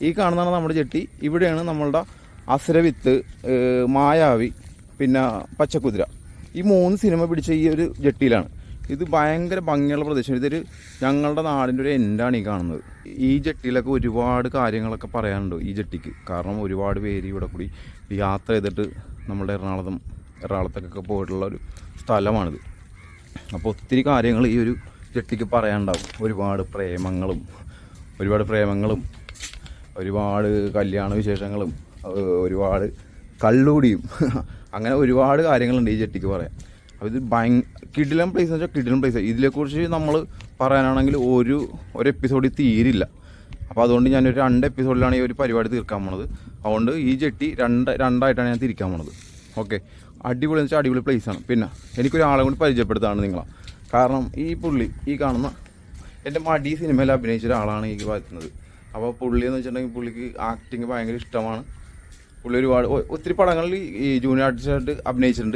ഈ കാണുന്നതാണ് നമ്മുടെ ജെട്ടി. ഇവിടെയാണ് നമ്മളുടെ അസുരവിത്ത്, മായാവി, പിന്നെ പച്ചക്കുതിര, ഈ 3 സിനിമ പിടിച്ച ഈ ഒരു ജെട്ടിയിലാണ്. ഇത് ഭയങ്കര ഭംഗിയുള്ള പ്രദേശം. ഇതൊരു ഞങ്ങളുടെ നാടിൻ്റെ ഒരു എൻഡാണ് ഈ കാണുന്നത്. ഈ ജെട്ടിയിലൊക്കെ ഒരുപാട് കാര്യങ്ങളൊക്കെ പറയാനുണ്ട് ഈ ജെട്ടിക്ക്. കാരണം ഒരുപാട് പേര് ഇവിടെ കൂടി യാത്ര ചെയ്തിട്ട് നമ്മുടെ എറണാകുളത്തൊക്കെ പോയിട്ടുള്ള ഒരു സ്ഥലമാണിത്. അപ്പോൾ ഒത്തിരി കാര്യങ്ങൾ ഈ ഒരു ജെട്ടിക്ക് പറയാനുണ്ടാവും. ഒരുപാട് പ്രേമങ്ങളും ഒരുപാട് കല്യാണ വിശേഷങ്ങളും ഒരുപാട് കള്ളുകൂടിയും അങ്ങനെ ഒരുപാട് കാര്യങ്ങളുണ്ട് ഈ ജെട്ടിക്ക് പറയാൻ. അപ്പോൾ ഇത് കിടിലൻ പ്ലേസ് എന്ന് വെച്ചാൽ കിടിലൻ പ്ലേസ്. ഇതിനെക്കുറിച്ച് നമ്മൾ പറയാനാണെങ്കിൽ ഒരു എപ്പിസോഡിൽ തീരില്ല. അപ്പോൾ അതുകൊണ്ട് ഞാനൊരു 2 എപ്പിസോഡിലാണ് ഈ ഒരു പരിപാടി തീർക്കാൻ പോണത്. അതുകൊണ്ട് ഈ ജെട്ടി രണ്ടായിട്ടാണ് ഞാൻ തിരിക്കാൻ പോണത്. ഓക്കെ, അടിപൊളി എന്ന് വെച്ചാൽ അടിപൊളി പ്ലേസാണ്. പിന്നെ എനിക്കൊരാളെ കൂടി പരിചയപ്പെടുത്താണ് നിങ്ങളെ. കാരണം ഈ പുള്ളി ഈ കാണുന്ന എൻ്റെ മടി സിനിമയിൽ അഭിനയിച്ച ഒരാളാണ് ഈ വരുന്നത്. അപ്പോൾ പുള്ളി എന്ന് വെച്ചിട്ടുണ്ടെങ്കിൽ പുള്ളിക്ക് ആക്ടിങ് ഭയങ്കര ഇഷ്ടമാണ്. പുള്ളി ഒത്തിരി പടങ്ങളിൽ ഈ ജൂനിയർ ആർട്ടിസ്റ്റായിട്ട് അഭിനയിച്ചിട്ടുണ്ട്.